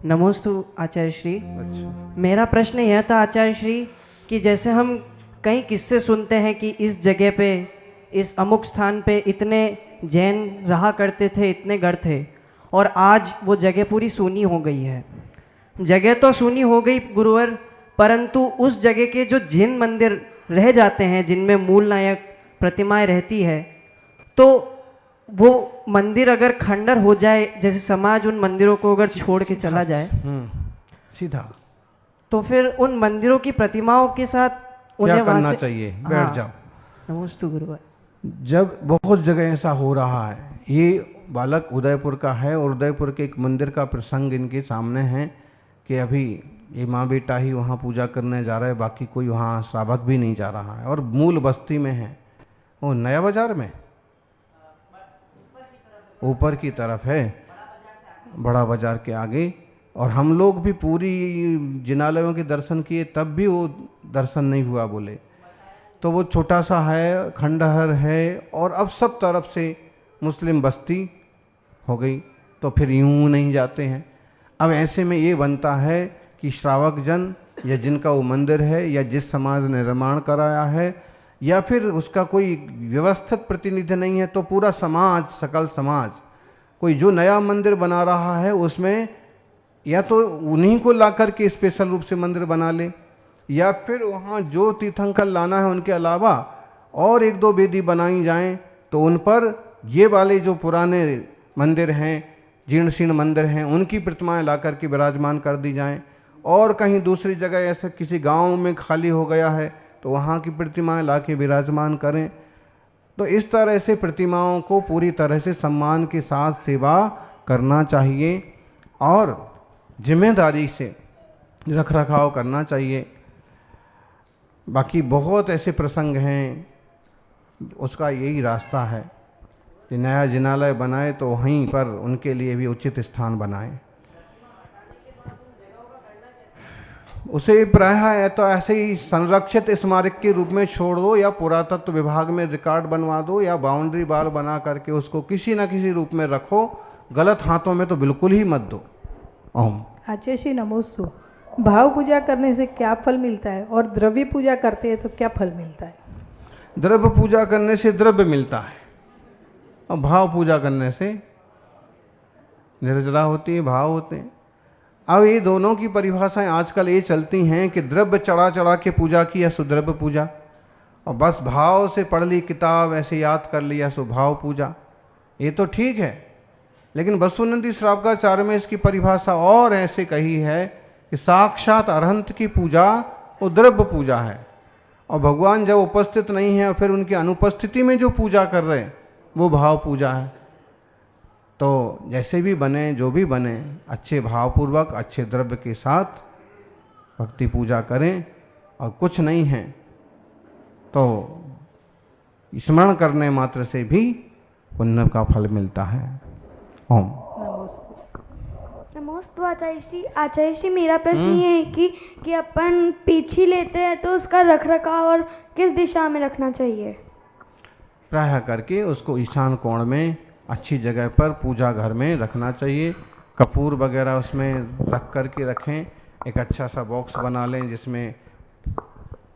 नमोस्तु आचार्य श्री। अच्छा। मेरा प्रश्न यह था आचार्य श्री कि जैसे हम कई किस्से सुनते हैं कि इस जगह पे, इस अमुक स्थान पे इतने जैन रहा करते थे, इतने गढ़ थे, और आज वो जगह पूरी सूनी हो गई है। जगह तो सूनी हो गई गुरुवर, परंतु उस जगह के जो जिन मंदिर रह जाते हैं, जिनमें मूल नायक प्रतिमाएं रहती है, तो वो मंदिर अगर खंडर हो जाए, जैसे समाज उन मंदिरों को अगर छोड़ के चला जाए, सीधा तो फिर उन मंदिरों की प्रतिमाओं के साथ उन्हें क्या वहाँ करना से चाहिए? बैठ जाओ। नमोस्तु गुरुवर। जब बहुत जगह ऐसा हो रहा है, ये बालक उदयपुर का है और उदयपुर के एक मंदिर का प्रसंग इनके सामने है कि अभी ये माँ बेटा ही वहाँ पूजा करने जा रहा है, बाकी कोई वहाँ श्रावक भी नहीं जा रहा है, और मूल बस्ती में है, वो नया बाजार में ऊपर की तरफ है, बड़ा बाजार के आगे। और हम लोग भी पूरी जिनालयों के दर्शन किए, तब भी वो दर्शन नहीं हुआ बोले। तो वो छोटा सा है, खंडहर है, और अब सब तरफ से मुस्लिम बस्ती हो गई, तो फिर यूं नहीं जाते हैं। अब ऐसे में ये बनता है कि श्रावक जन या जिनका वो मंदिर है, या जिस समाज ने निर्माण कराया है, या फिर उसका कोई व्यवस्थित प्रतिनिधि नहीं है, तो पूरा समाज, सकल समाज, कोई जो नया मंदिर बना रहा है उसमें या तो उन्हीं को ला कर के स्पेशल रूप से मंदिर बना ले, या फिर वहाँ जो तीर्थंकर लाना है उनके अलावा और एक दो वेदी बनाई जाएं, तो उन पर ये वाले जो पुराने मंदिर हैं, जीर्ण शीर्ण मंदिर हैं, उनकी प्रतिमाएं ला कर के विराजमान कर दी जाएं। और कहीं दूसरी जगह ऐसे किसी गांव में खाली हो गया है तो वहाँ की प्रतिमाएं ला के विराजमान करें। तो इस तरह से प्रतिमाओं को पूरी तरह से सम्मान के साथ सेवा करना चाहिए और जिम्मेदारी से रख रखाव करना चाहिए। बाकी बहुत ऐसे प्रसंग हैं, उसका यही रास्ता है कि नया जिनालय बनाए तो वहीं पर उनके लिए भी उचित स्थान बनाए। उसे प्रायः या तो ऐसे ही संरक्षित स्मारक के रूप में छोड़ दो, या पुरातत्व विभाग में रिकॉर्ड बनवा दो, या बाउंड्री वाल बना करके उसको किसी न किसी रूप में रखो। गलत हाथों में तो बिल्कुल ही मत दो। ओम। आचार्य श्री नमोस्तु। भाव पूजा करने से क्या फल मिलता है और द्रव्य पूजा करते हैं तो क्या फल मिलता है? द्रव्य पूजा करने से द्रव्य मिलता है, और भाव पूजा करने से निर्जरा होती है, भाव होते हैं। अब ये दोनों की परिभाषाएं आजकल ये चलती हैं कि द्रव्य चढ़ा चढ़ा के पूजा की या सुद्रव्य पूजा, और बस भाव से पढ़ ली किताब, ऐसे याद कर लिया सो भाव पूजा। ये तो ठीक है, लेकिन वसुनंदी श्रावकाचार्य में इसकी परिभाषा और ऐसे कही है कि साक्षात अरहंत की पूजा वो द्रव्य पूजा है, और भगवान जब उपस्थित नहीं है और फिर उनकी अनुपस्थिति में जो पूजा कर रहे हैं वो भाव पूजा है। तो जैसे भी बने, जो भी बने, अच्छे भावपूर्वक अच्छे द्रव्य के साथ भक्ति पूजा करें, और कुछ नहीं है तो स्मरण करने मात्र से भी पुण्य का फल मिलता है। ओम। नमोस्तु आचार्य श्री। आचार्य श्री, मेरा प्रश्न ये है कि अपन पीछी लेते हैं तो उसका रख रखाव और किस दिशा में रखना चाहिए? प्रायः करके उसको ईशान कोण में अच्छी जगह पर पूजा घर में रखना चाहिए। कपूर वगैरह उसमें रख कर के रखें। एक अच्छा सा बॉक्स बना लें जिसमें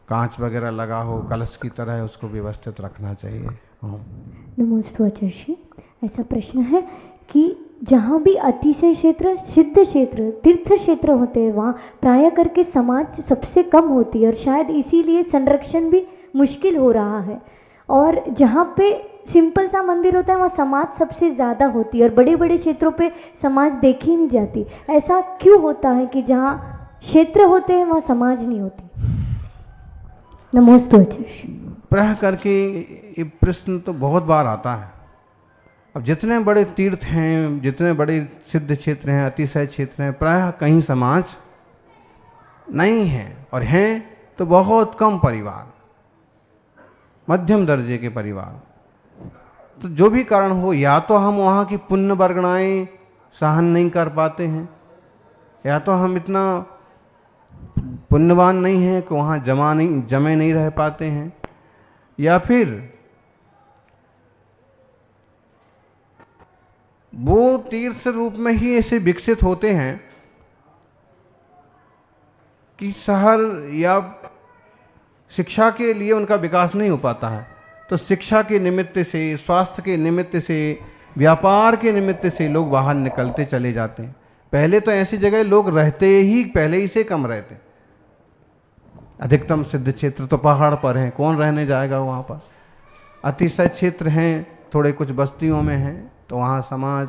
कांच वगैरह लगा हो, कलश की तरह उसको व्यवस्थित रखना चाहिए। नमोस्तु आचार्य श्री। ऐसा प्रश्न है कि जहाँ भी अतिशय क्षेत्र, सिद्ध क्षेत्र, तीर्थ क्षेत्र होते हैं वहाँ प्रायः करके समाज सबसे कम होती है, और शायद इसीलिए संरक्षण भी मुश्किल हो रहा है। और जहाँ पे सिंपल सा मंदिर होता है वहाँ समाज सबसे ज़्यादा होती है, और बड़े बड़े क्षेत्रों पे समाज देखी नहीं जाती। ऐसा क्यों होता है कि जहाँ क्षेत्र होते हैं वहाँ समाज नहीं होती? नमोस्तु आचार्य। प्रायः करके ये प्रश्न तो बहुत बार आता है। अब जितने बड़े तीर्थ हैं, जितने बड़े सिद्ध क्षेत्र हैं, अतिशय क्षेत्र हैं, प्रायः कहीं समाज नहीं है, और हैं तो बहुत कम परिवार, मध्यम दर्जे के परिवार। तो जो भी कारण हो, या तो हम वहाँ की पुण्य वर्गणाएं सहन नहीं कर पाते हैं, या तो हम इतना पुण्यवान नहीं हैं कि वहाँ जमे नहीं रह पाते हैं, या फिर वो तीर्थ रूप में ही ऐसे विकसित होते हैं कि शहर या शिक्षा के लिए उनका विकास नहीं हो पाता है, तो शिक्षा के निमित्त से, स्वास्थ्य के निमित्त से, व्यापार के निमित्त से लोग बाहर निकलते चले जाते हैं। पहले तो ऐसी जगह लोग रहते ही पहले ही से कम रहते। अधिकतम सिद्ध क्षेत्र तो पहाड़ पर हैं, कौन रहने जाएगा वहाँ पर। अतिशय क्षेत्र हैं, थोड़े कुछ बस्तियों में हैं, तो वहाँ समाज।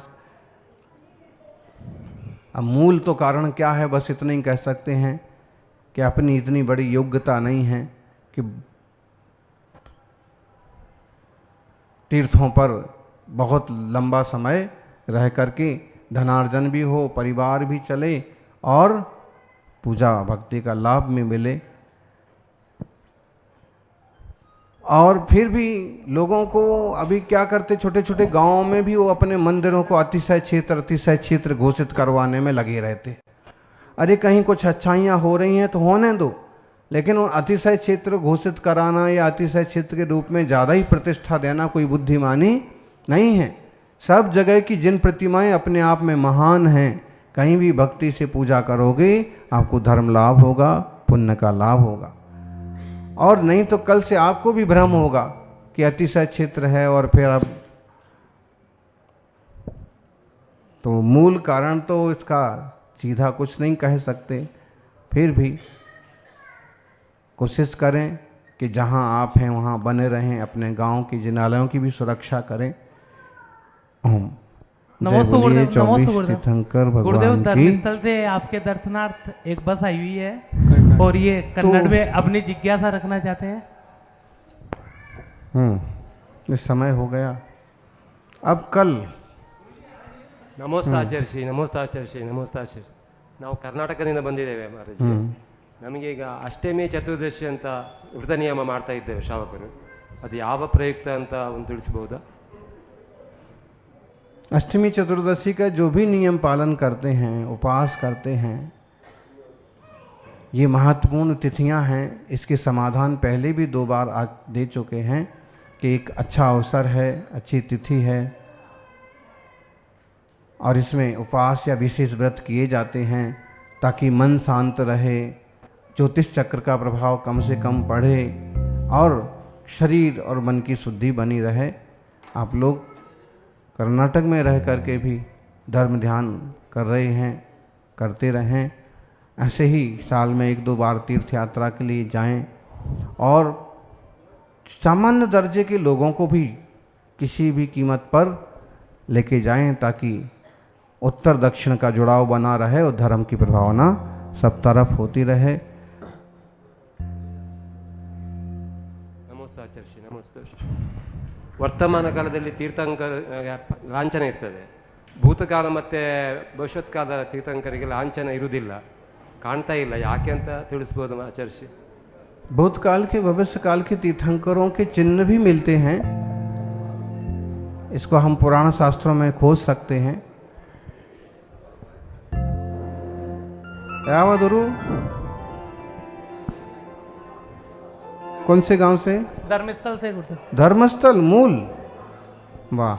अब मूल तो कारण क्या है, बस इतना ही कह सकते हैं कि अपनी इतनी बड़ी योग्यता नहीं है कि तीर्थों पर बहुत लंबा समय रह करके धनार्जन भी हो, परिवार भी चले और पूजा भक्ति का लाभ में मिले। और फिर भी लोगों को अभी क्या करते, छोटे छोटे गांवों में भी वो अपने मंदिरों को अतिशय क्षेत्र घोषित करवाने में लगे रहते। अरे कहीं कुछ अच्छाइयाँ हो रही हैं तो होने दो, लेकिन वो अतिशय क्षेत्र घोषित कराना या अतिशय क्षेत्र के रूप में ज़्यादा ही प्रतिष्ठा देना कोई बुद्धिमानी नहीं है। सब जगह की जिन प्रतिमाएं अपने आप में महान हैं, कहीं भी भक्ति से पूजा करोगे आपको धर्म लाभ होगा, पुण्य का लाभ होगा। और नहीं तो कल से आपको भी भ्रम होगा कि अतिशय क्षेत्र है और फिर अब तो मूल कारण तो इसका सीधा कुछ नहीं कह सकते। फिर भी कोशिश करें कि जहां आप हैं वहां बने रहें, अपने गांव की जिनालयों की भी सुरक्षा करें। ओम नमस्ते गुरुदेव, नमस्ते गुरुदेव। तीर्थंकर गुरुदेव, भगवान की। धर्मस्थल से आपके दर्शनार्थ एक बस आई हुई है और ये कन्नड़ में अपनी जिज्ञासा रखना चाहते हैं। इस समय हो गया। अब कल ನಮಸ್ತೆ ಆಚರಿಸಿ, ನಮಸ್ತೆ ಆಚರಿಸಿ, ನಮಸ್ತೆ ಆಚರಿಸಿ. ನಾವು ಕರ್ನಾಟಕದಿಂದ ಬಂದಿದ್ದೇವೆ ಮಹಾರಾಜ್. ನಮಗೆ ಈಗ ಅಷ್ಟಮಿ ಚತುರ್ದಶಿ ಅಂತ ವ್ರತ ನಿಯಮ ಮಾಡ್ತಾ ಇದ್ದೇವೆ ಶ್ರಾವಕರು. ಅದು ಯಾವ ಪ್ರಯುಕ್ತ ಅಂತ ಒಂದು ತಿಳಿಸಬಹುದಾ? अष्टमी चतुर्दशी का जो भी नियम पालन करते हैं, उपवास करते हैं, ये महत्वपूर्ण तिथियां हैं। इसके समाधान पहले भी 2 बार आज दे चुके हैं कि एक अच्छा अवसर है, अच्छी तिथि है और इसमें उपवास या विशेष व्रत किए जाते हैं ताकि मन शांत रहे, ज्योतिष चक्र का प्रभाव कम से कम बढ़े और शरीर और मन की शुद्धि बनी रहे। आप लोग कर्नाटक में रह करके भी धर्म ध्यान कर रहे हैं, करते रहें। ऐसे ही साल में 1-2 बार तीर्थ यात्रा के लिए जाएं और सामान्य दर्जे के लोगों को भी किसी भी कीमत पर लेके जाएं ताकि उत्तर दक्षिण का जुड़ाव बना रहे और धर्म की प्रभावना सब तरफ होती रहे। ನಮಸ್ತೆ ಆಚರಿಸಿ, ನಮಸ್ತೆ. ವರ್ತಮಾನ ಕಾಲದಲ್ಲಿ ತೀರ್ಥಂಕರ ಲಾಂಛನ ಇರ್ತದೆ. ಭೂತಕಾಲ ಮತ್ತು ಭವಿಷ್ಯತ್ ಕಾಲದ ತೀರ್ಥಂಕರಿಗೆ ಲಾಂಛನ ಇರುವುದಿಲ್ಲ, ಕಾಣ್ತಾ ಇಲ್ಲ. ಯಾಕೆ ಅಂತ ತಿಳಿಸ್ಬೋದು ಆಚರಿಸಿ? भूतकाल के भविष्य काल के तीर्थंकरों के चिन्ह भी मिलते हैं। इसको हम पुराण शास्त्रों में खोज सकते हैं। यावदुरु कौन से गांव से? धर्मस्थल से गुरुदेव। धर्मस्थल मूल। वाह।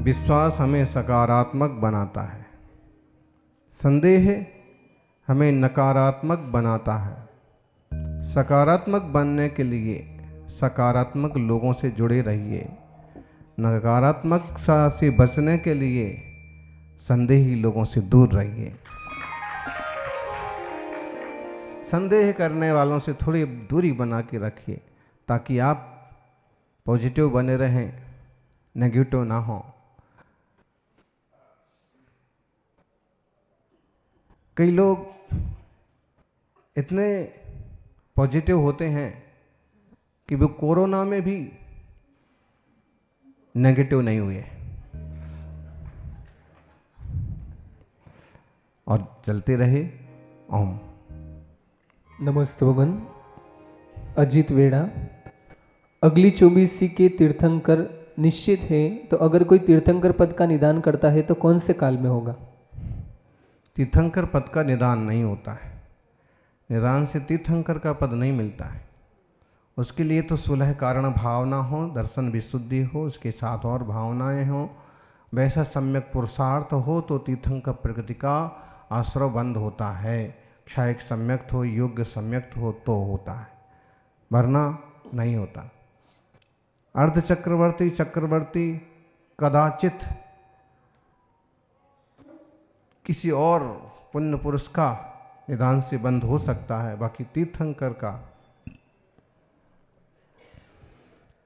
विश्वास हमें सकारात्मक बनाता है, संदेह हमें नकारात्मक बनाता है। सकारात्मक बनने के लिए सकारात्मक लोगों से जुड़े रहिए, नकारात्मकता से बचने के लिए संदेही लोगों से दूर रहिए। संदेह करने वालों से थोड़ी दूरी बना के रखिए ताकि आप पॉजिटिव बने रहें, नेगेटिव ना हो। कई लोग इतने पॉजिटिव होते हैं कि वो कोरोना में भी नेगेटिव नहीं हुए और चलते रहे। ओम नमस्ते भगवान। अजीत वेड़ा, अगली 24सी के तीर्थंकर निश्चित है, तो अगर कोई तीर्थंकर पद का निदान करता है तो कौन से काल में होगा? तीर्थंकर पद का निदान नहीं होता है। निदान से तीर्थंकर का पद नहीं मिलता है। उसके लिए तो सुलह कारण भावना हो, दर्शन विशुद्धि हो, उसके साथ और भावनाएं हो, वैसा सम्यक पुरुषार्थ हो तो तीर्थंकर प्रकृति का आश्रव बंद होता है, क्षयक सम्यक्त हो, योग्य सम्यक्त हो तो होता है, वरना नहीं होता। अर्ध चक्रवर्ती चक्रवर्ती कदाचित किसी और पुण्य पुरुष का निदान से बंद हो सकता है, बाकी तीर्थंकर का।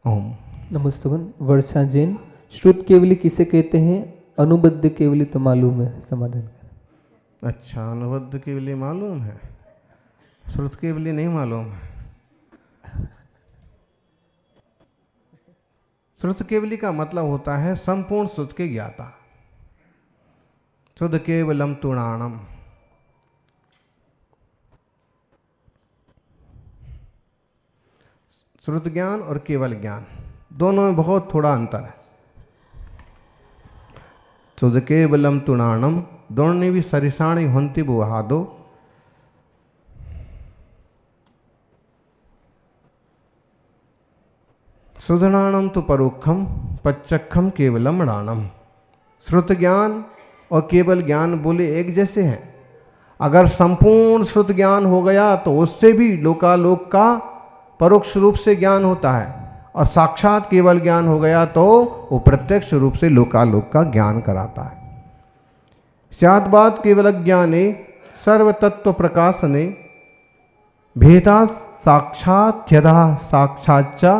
ओम नमस्तुगन। वर्षा जैन, श्रुत केवली किसे कहते हैं? अनुबद्ध केवली तो मालूम है, समाधान करें। अच्छा, अनुबद्ध केवली मालूम है, श्रुत केवली नहीं मालूम है। श्रुत केवली का मतलब होता है संपूर्ण श्रुत के ज्ञाता। शुद्ध केवलम तुणाणम, श्रुत ज्ञान और केवल ज्ञान दोनों में बहुत थोड़ा अंतर है। शुद्ध केवलम तुणाणम, दोनों भी सरिसाणी हंति बुहादो। सुधनाणम तो परोक्षम पच्चखम केवलम राणम। श्रुत ज्ञान और केवल ज्ञान बोले एक जैसे हैं। अगर संपूर्ण श्रुत ज्ञान हो गया तो उससे भी लोकालोक का परोक्ष रूप से ज्ञान होता है, और साक्षात केवल ज्ञान हो गया तो वो प्रत्यक्ष रूप से लोकालोक का ज्ञान कराता है। स्याद्वाद केवल ज्ञाने सर्व तत्व प्रकाशने भेदा साक्षात यदा साक्षाच्चा।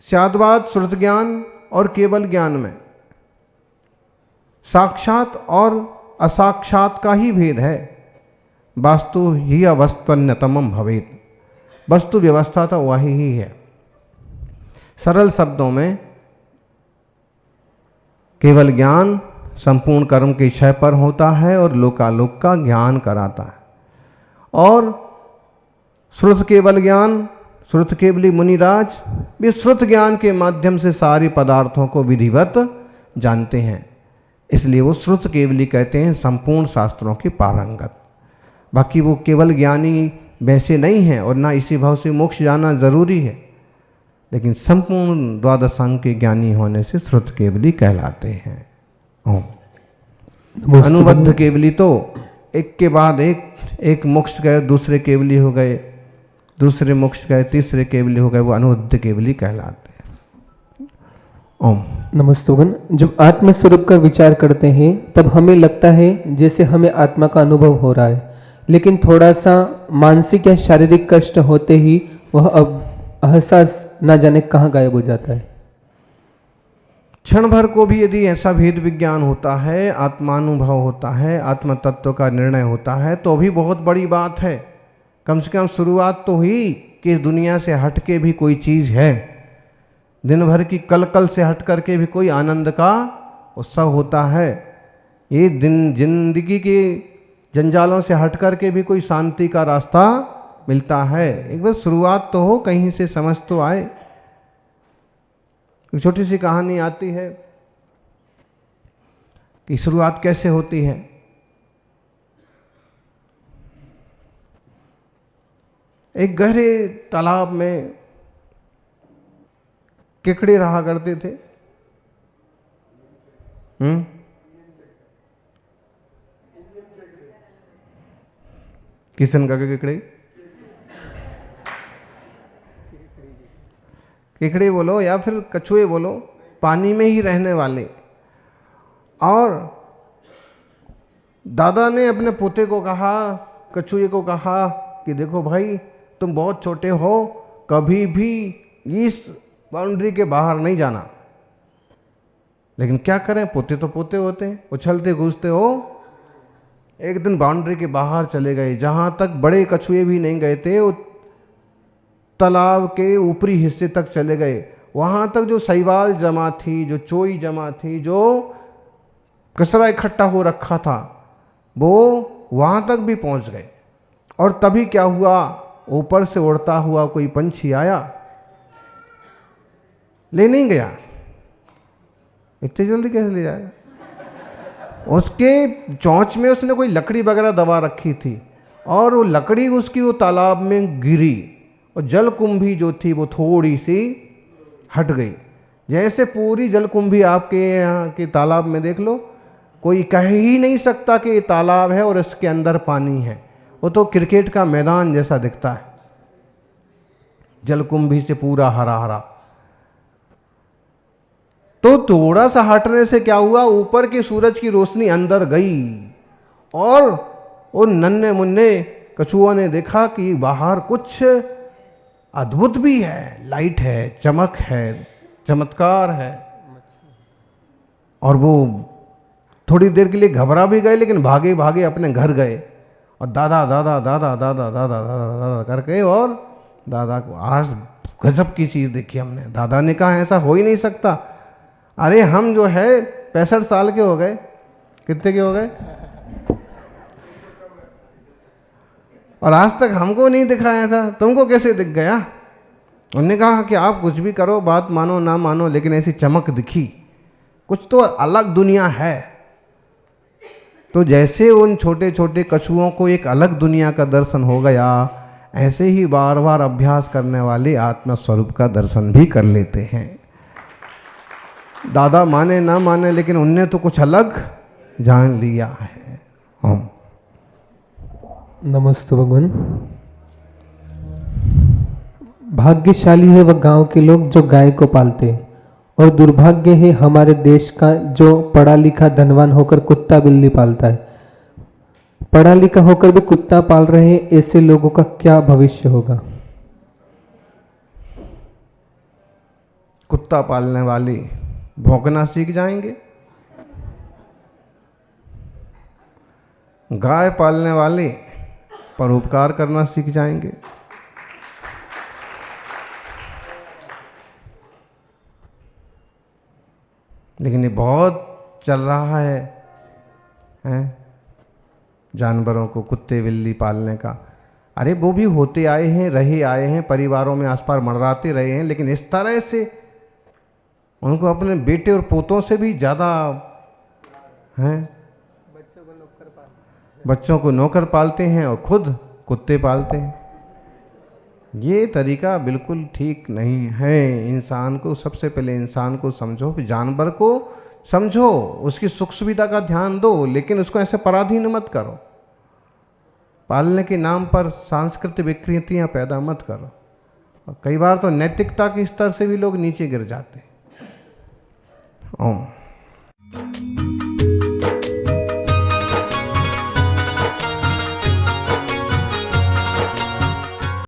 स्याद्वाद श्रुत ज्ञान और केवल ज्ञान में साक्षात और असाक्षात का ही भेद है। वास्तु ही अवस्थन्यतमम भवेत, वस्तु व्यवस्था तो वही ही है। सरल शब्दों में केवल ज्ञान संपूर्ण कर्म के क्षय पर होता है और लोकालोक का ज्ञान कराता है, और श्रुत केवल ज्ञान, श्रुत केवली मुनिराज भी श्रुत ज्ञान के माध्यम से सारी पदार्थों को विधिवत जानते हैं, इसलिए वो श्रुत केवली कहते हैं, संपूर्ण शास्त्रों के पारंगत। बाकी वो केवल ज्ञानी वैसे नहीं है, और ना इसी भाव से मोक्ष जाना जरूरी है, लेकिन संपूर्ण द्वादशांग के ज्ञानी होने से श्रुत केवली कहलाते हैं। ओम। अनुबद्ध केवली तो एक के बाद एक मोक्ष गए, दूसरे केवली हो गए, दूसरे मोक्ष गए, तीसरे केवली हो गए, वो अनुबद्ध केवली कहलाते हैं। ओम। नमस्तुगन। जब आत्मस्वरूप का विचार करते हैं तब हमें लगता है जैसे हमें आत्मा का अनुभव हो रहा है, लेकिन थोड़ा सा मानसिक या शारीरिक कष्ट होते ही वह अब एहसास न जाने कहाँ गायब हो जाता है। क्षण भर को भी यदि ऐसा भेद विज्ञान होता है, आत्मानुभव होता है, आत्म तत्व का निर्णय होता है, तो भी बहुत बड़ी बात है। कम से कम शुरुआत तो हुई कि इस दुनिया से हट के भी कोई चीज़ है, दिन भर की कलकल से हट करके भी कोई आनंद का उत्सव होता है, ये दिन जिंदगी के जंजालों से हट करके भी कोई शांति का रास्ता मिलता है। एक बार शुरुआत तो हो, कहीं से समझ तो आए। एक छोटी सी कहानी आती है कि शुरुआत कैसे होती है। एक गहरे तालाब में केकड़े रहा करते थे। किसन का केकड़े, केकड़े बोलो या फिर कछुए बोलो, पानी में ही रहने वाले। और दादा ने अपने पोते को कहा, कछुए को कहा कि देखो भाई, तुम बहुत छोटे हो, कभी भी इस बाउंड्री के बाहर नहीं जाना। लेकिन क्या करें, पोते तो पोते होते हैं, उछलते कूदते हो। एक दिन बाउंड्री के बाहर चले गए, जहाँ तक बड़े कछुए भी नहीं गए थे, वो तालाब के ऊपरी हिस्से तक चले गए। वहाँ तक जो शैवाल जमा थी, जो चोई जमा थी, जो कचरा इकट्ठा हो रखा था, वो वहाँ तक भी पहुँच गए। और तभी क्या हुआ, ऊपर से उड़ता हुआ कोई पंछी आया, ले नहीं गया। इतनी जल्दी कैसे ले जाएगा? उसके चोंच में उसने कोई लकड़ी वगैरह दबा रखी थी, और वो लकड़ी उसकी वो तालाब में गिरी, और जलकुंभी जो थी वो थोड़ी सी हट गई। जैसे पूरी जलकुंभी आपके यहाँ के तालाब में देख लो, कोई कह ही नहीं सकता कि ये तालाब है और इसके अंदर पानी है। वो तो क्रिकेट का मैदान जैसा दिखता है, जलकुंभी से पूरा हरा हरा। तो थोड़ा सा हटने से क्या हुआ, ऊपर की सूरज की रोशनी अंदर गई और उन नन्हे मुन्ने कछुओं ने देखा कि बाहर कुछ अद्भुत भी है, लाइट है, चमक है, चमत्कार है। और वो थोड़ी देर के लिए घबरा भी गए, लेकिन भागे भागे अपने घर गए और दादा दादा दादा दादा दादा दादा दादा करके, और दादा को आज गजब की चीज़ देखी हमने। दादा ने कहा ऐसा हो ही नहीं सकता, अरे हम जो है 65 साल के हो गए। कितने के हो गए? और आज तक हमको नहीं दिखा ऐसा, तुमको कैसे दिख गया? उन्होंने कहा कि आप कुछ भी करो, बात मानो ना मानो, लेकिन ऐसी चमक दिखी, कुछ तो अलग दुनिया है। तो जैसे उन छोटे छोटे कछुओं को एक अलग दुनिया का दर्शन हो गया, ऐसे ही बार बार अभ्यास करने वाले आत्मा स्वरूप का दर्शन भी कर लेते हैं। दादा माने ना माने, लेकिन उनने तो कुछ अलग जान लिया है। हम नमस्ते भगवान। भाग्यशाली है वह गांव के लोग जो गाय को पालते हैं, और दुर्भाग्य है हमारे देश का जो पढ़ा लिखा धनवान होकर कुत्ता बिल्ली पालता है। पढ़ा लिखा होकर भी कुत्ता पाल रहे हैं, ऐसे लोगों का क्या भविष्य होगा? कुत्ता पालने वाले भौंकना सीख जाएंगे, गाय पालने वाले परोपकार करना सीख जाएंगे। लेकिन ये बहुत चल रहा है जानवरों को कुत्ते बिल्ली पालने का। अरे वो भी होते आए हैं, रहे आए हैं, परिवारों में आसपास मंडराते रहे हैं, लेकिन इस तरह से उनको अपने बेटे और पोतों से भी ज़्यादा हैं। बच्चों को नौकर पालते हैं और खुद कुत्ते पालते हैं। ये तरीका बिल्कुल ठीक नहीं है। इंसान को सबसे पहले इंसान को समझो, फिर जानवर को समझो, उसकी सुख सुविधा का ध्यान दो, लेकिन उसको ऐसे पराधीन मत करो। पालने के नाम पर सांस्कृतिक विकृतियाँ पैदा मत करो। और कई बार तो नैतिकता के स्तर से भी लोग नीचे गिर जाते हैं। ओम।